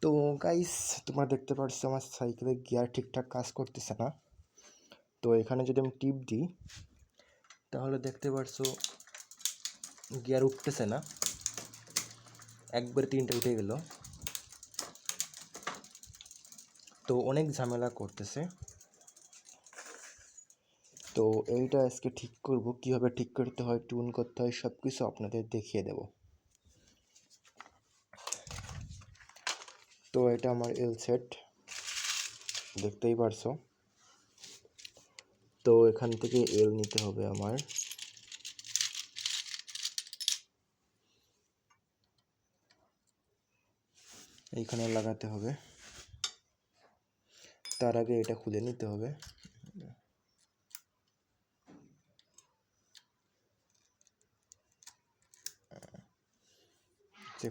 তো গাইস, তোমরা দেখতে পাচ্ছ আমার সাইকেলের গিয়ার ঠিকঠাক কাজ করতেছে না। তো এখানে যদি আমি টিপ দিই তাহলে দেখতে পাচ্ছ গিয়ার উঠতেছে না, একবারে 3টে উঠে গেল। তো অনেক ঝামেলা করতেছে। তো এইটা আজকে ঠিক করব, কীভাবে ঠিক করতে হয়, টুন করতে হয়, সব কিছু আপনাদের দেখিয়ে দেব। তো এটা আমার এল সেট, দেখতেই পারছো। তো এখান থেকে এল নিতে হবে আমার। এইখানে লাগাতে হবে, তার আগে এটা খুলে নিতে হবে।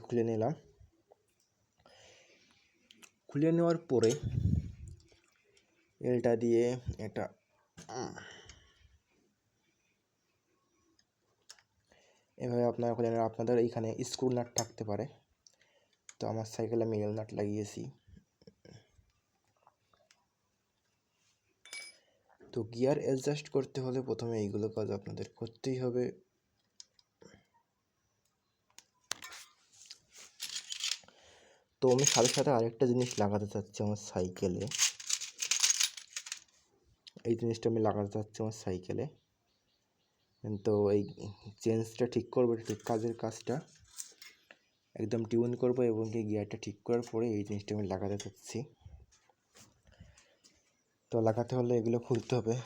খুলে নিলাম। খুলে নেওয়ার পরে এলটা দিয়ে এটা এভাবে আপনারা খুলে নেন। আপনাদের এইখানে স্ক্রু নাট থাকতে পারে, তো আমার সাইকেলে আমি এল নাট লাগিয়েছি। তো গিয়ার অ্যাডজাস্ট করতে হলে প্রথমে এইগুলো কাজ আপনাদের করতেই হবে। তো আমি সাথে সাথে আরেকটা জিনিস লাগাতে চাচ্ছি আমার সাইকেলে। এই জিনিসটা আমি লাগাতে চাচ্ছি আমার সাইকেলে। তো এই চেঞ্জটা ঠিক করবো, ঠিক কাজটা একদম টিউন করবো এবং কি গিয়ারটা ঠিক করার পরে এই জিনিসটা আমি লাগাতে চাচ্ছি। তো লাগাতে হলে এগুলো খুলতে হবে।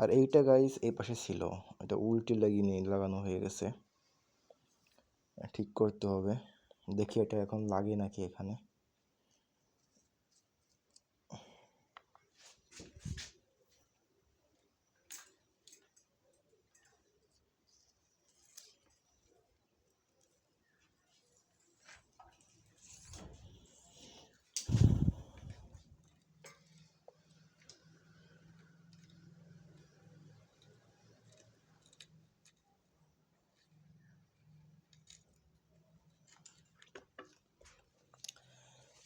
আর এইটা গাইস এই পাশে ছিল, এটা উল্টে লাগানো হয়ে গেছে, ঠিক করতে হবে। দেখি এটা এখন লাগে নাকি এখানে।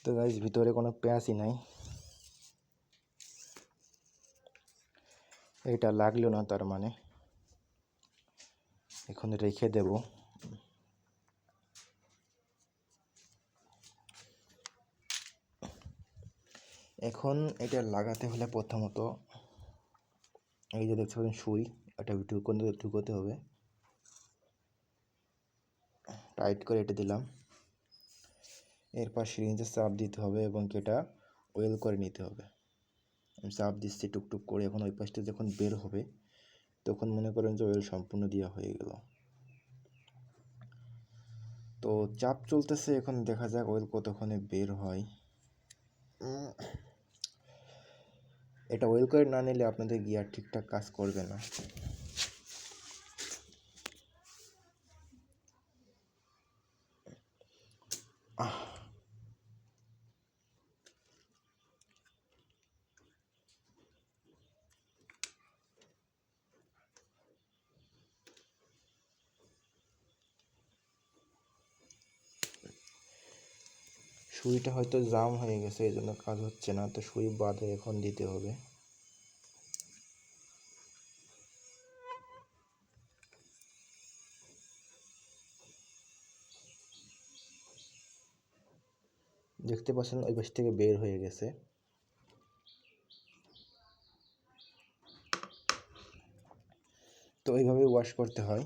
তো গাইস ভিতরে কোনো প্যাঁচই নাই, এটা লাগলো না, তার মানে এখন রেখে দেব। এখন এটা লাগাতে হলে প্রথমত এই যে দেখতে পাচ্ছেন সুই, এটা ঢুকোতে হবে। টাইট করে এটা দিলাম। এরপর সিরিঞ্জে চাপ দিতে হবে এবং এটা ওয়েল করে নিতে হবে। আমি চাপ দিচ্ছি টুকটুক করে। এখন ওই পাশটা যখন বের হবে তখন মনে করেন যে ওয়েল সম্পূর্ণ দেওয়া হয়ে গেল। তো চাপ চলতেছে, এখন দেখা যাক ওয়েল কতক্ষণে বের হয়। এটা ওয়েল করে না নিলে আপনাদের গিয়ার ঠিকঠাক কাজ করবে না। সুইটা হয়তো জাম হয়ে গেছে, এই জন্য কাজ হচ্ছে না। তো সুই বাদে এখন দিতে হবে। দেখতে পাচ্ছেন ওই পাশ থেকে বের হয়ে গেছে। তো এইভাবে ওয়াশ করতে হয়।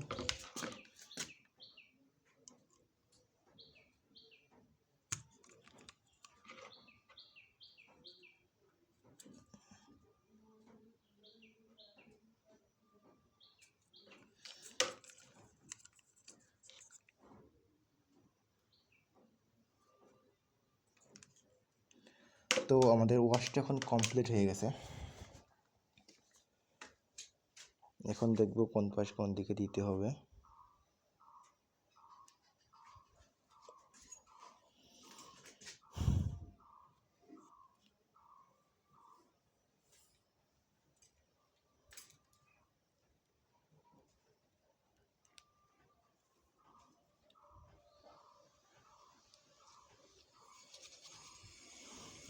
তো আমাদের ওয়াশটা এখন কমপ্লিট হয়ে গেছে। এখন দেখব কোন পাশ কোন দিকে দিতে হবে।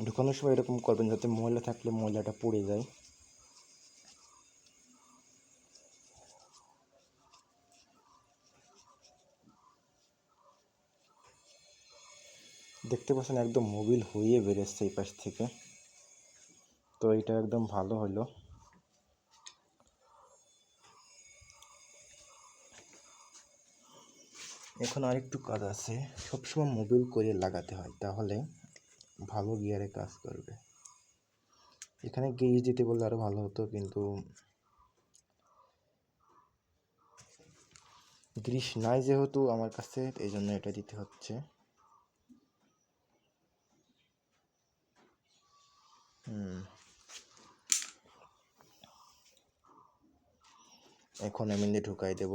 ঢুকানোর সময় এরকম করবেন যাতে ময়লা থাকলে ময়লাটা পড়ে যায়। দেখতে পাচ্ছেন একদম মোবিল হয়ে বেরোচ্ছে এই পাশ থেকে। তো এটা একদম ভালো হলো। এখন আরেকটু কাজ আছে, সবসময় মোবিল করে লাগাতে হয়, তাহলে ভালো গিয়ারে কাজ করবে। এখানে গ্রিজ দিতে বললে আরও ভালো হতো, কিন্তু গ্রিস নাই যেহেতু আমার কাছে, এই জন্য এটা দিতে হচ্ছে। এখন আমি ঢুকাই দেব।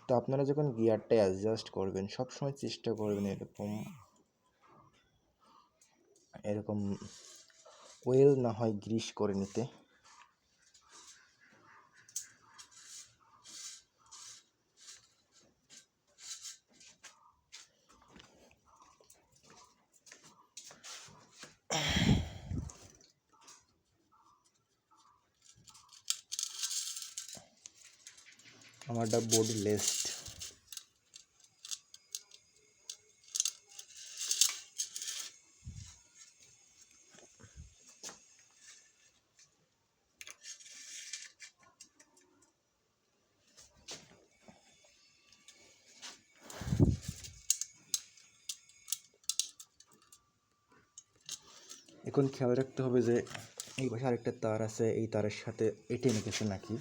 তো আপনারা যখন গিয়ারটা অ্যাডজাস্ট করবেন সবসময় চেষ্টা করবেন এরকম ওয়েল না হয় গ্রিস করে নিতে। আমারটা বোর্ড লেস্ট। এখন খেয়াল রাখতে হবে যে এই পাশে আরেকটা তার আছে, এই তারের সাথে এঁটে নিতেছে নাকি।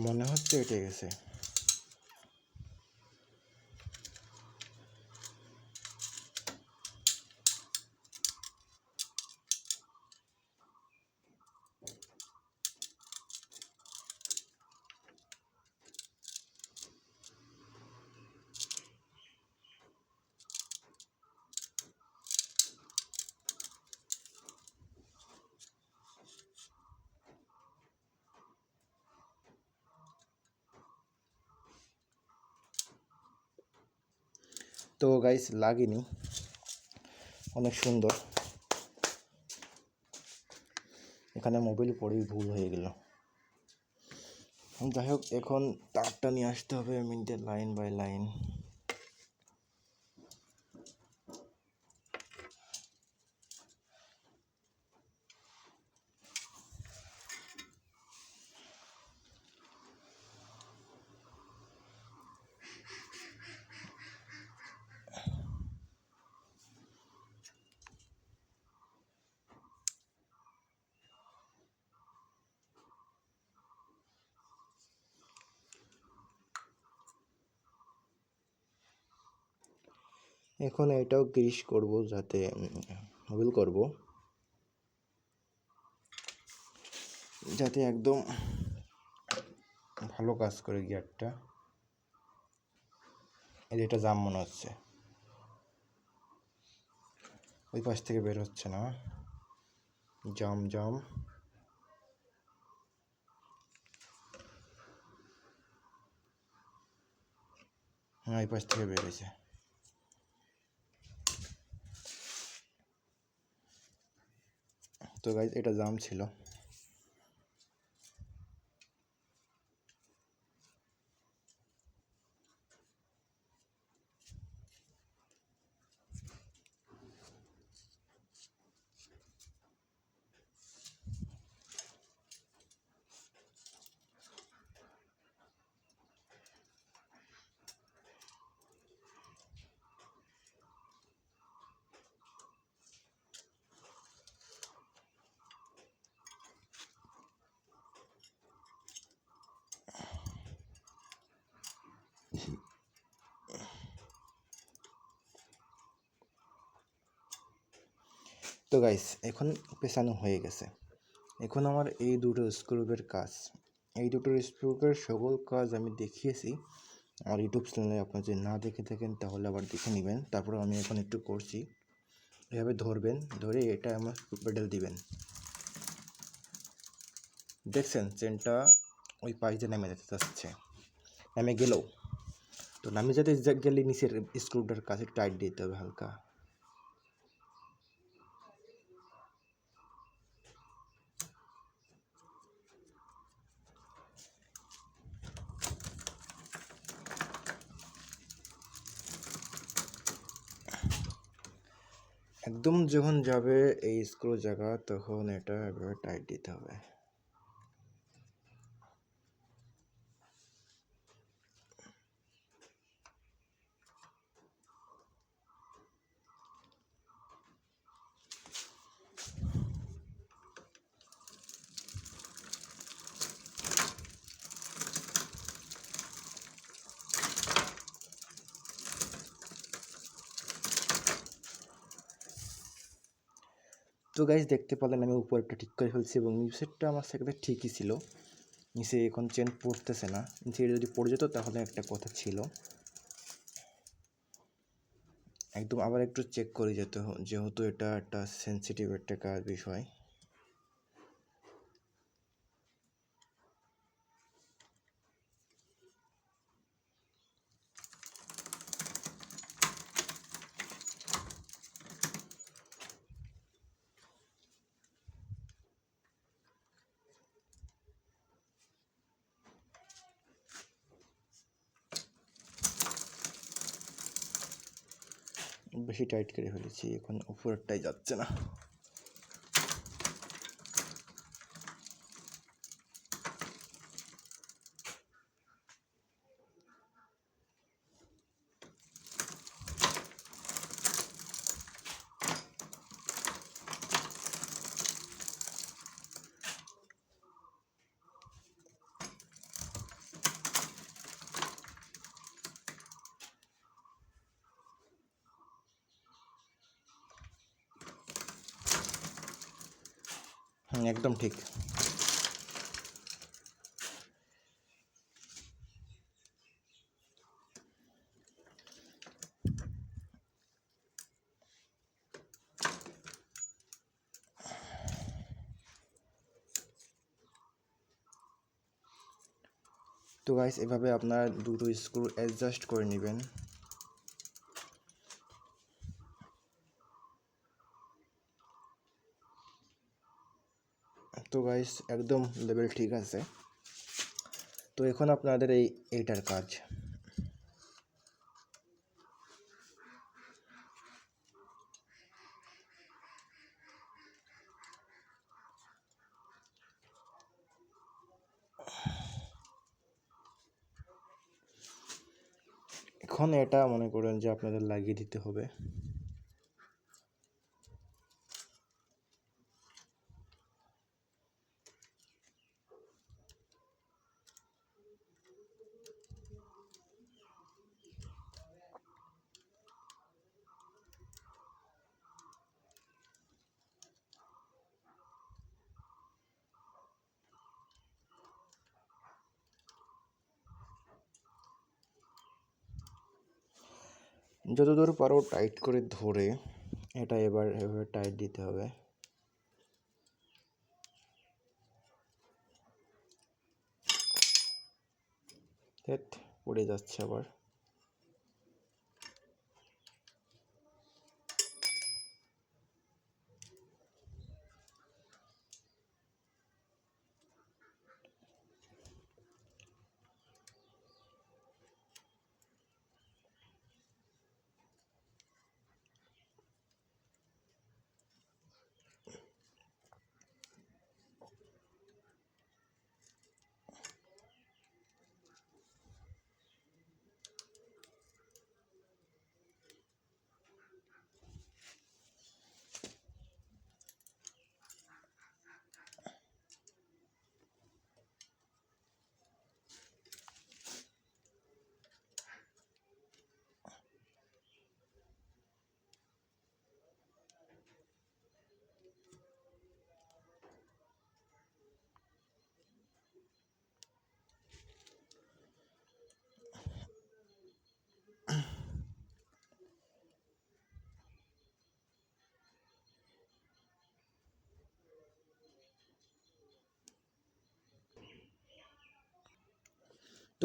মনে হচ্ছে এঁটে গেছে। তো গাইস লাগেনি, অনেক সুন্দর। এখানে মোবিল পড়েই ভুল হয়ে গেল। যাই হোক, এখন তারটা নিয়ে আসতে হবে মিনিটে লাইন বাই লাইন। এখন এটাও গ্রিস করব, যাতে মোবিল করব যাতে একদম ভালো কাজ করে গিয়ারটা। এটা জাম মনে হচ্ছে, ওই পাশ থেকে বের হচ্ছে না, জাম জাম। হ্যাঁ, এই পাশ থেকে বের হয়েছে। তো গাইস এটা জাম ছিল। তো গাইস এখন পেছানো হয়ে গেছে। এখন আমার এই দুটো স্ক্রুপের কাজ, এই দুটো স্ক্রুপের সকল কাজ আমি দেখিয়েছি আমার ইউটিউব চ্যানেলে। আপনারা যদি না দেখে থাকেন তাহলে আবার দেখে নেবেন। তারপর আমি এখন একটু করছি, এভাবে ধরবেন, ধরে এটা আমার পেডেল দিবেন। দেখছেন চেনটা ওই পাশ দিয়ে নেমে যেতে যাচ্ছে, নেমে গেলেও তো নামে যেতে গেলে নিচের স্ক্রুটার কাছে টাইট দিতে হবে হালকা। একদম যখন যাবে এই স্ক্রু জায়গা তখন এটা এভাবে টাইট দিতে হবে। তো গাইজ দেখতে পেলেন আমি উপরেরটা ঠিক করে ফেলছি এবং নিচেরটা আমার সেখানে ঠিকই ছিল। নিচে এখন চেন পড়তেছে না, নিচে যদি পড়ে যেত তাহলে একটা কথা ছিল। একদম আবার একটু চেক করে যেতে, যেহেতু এটা একটা সেন্সিটিভ একটা বিষয়। বেশি টাইট করে ফেলেছি, এখন উপরেরটাই যাচ্ছে না। একদম ঠিক। তো গাইস এভাবে আপনারা দুটো স্ক্রু অ্যাডজাস্ট করে নেবেন। তো গাইস একদম লেভেল ঠিক আছে। তো এখন আপনাদের এইটার কাজ। এখন এটা মনে করেন যে আপনাদের লাগিয়ে দিতে হবে। যতদূর পারো টাইট করে ধরে এটা এবার এভাবে টাইট দিতে হবে। পড়ে যাচ্ছে আবার।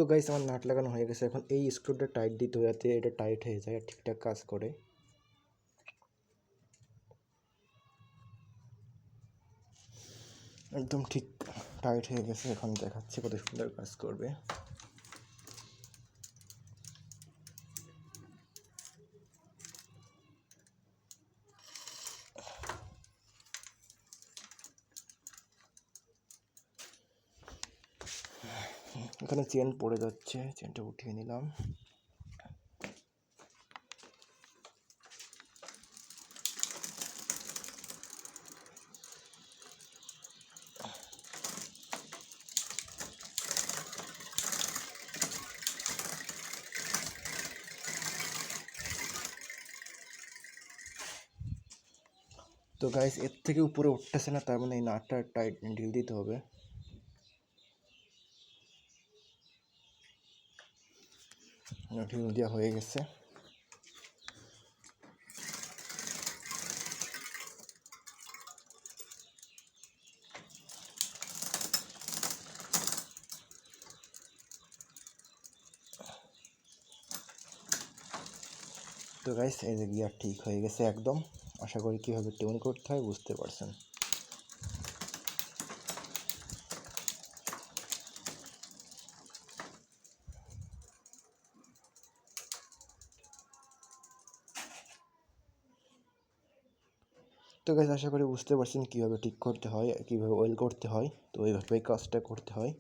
তো গাইস আমার নাট লাগানো হয়ে গেছে, এখন এই স্ক্রুটা টাইট দিতে হবে যাতে এটা টাইট হয়ে যায় আর ঠিকঠাক কাজ করে। একদম ঠিক টাইট হয়ে গেছে, এখন দেখাচ্ছি কত সুন্দর কাজ করবে। এখানে চেন পড়ে যাচ্ছে, চেনটা উঠিয়ে নিলাম। তো গাইস এর থেকে উপরে উঠতেছে না, তার মানে এই নাটটা টাইট ঢিল দিতে হবে। ঢিল দেওয়া হয়ে গেছে। তো গাইস এই যে গিয়ার ঠিক হয়ে গেছে একদম। আশা করি কীভাবে টিউন করতে হয় বুঝতে পারছেন। তো গাইস আশা করি বুঝতে পারছেন কীভাবে ঠিক করতে হয়, কীভাবে ওয়েল করতে হয়। তো এইভাবেই কাজটা করতে হয়।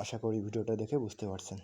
আশা করি ভিডিওটা দেখে বুঝতে পারছেন।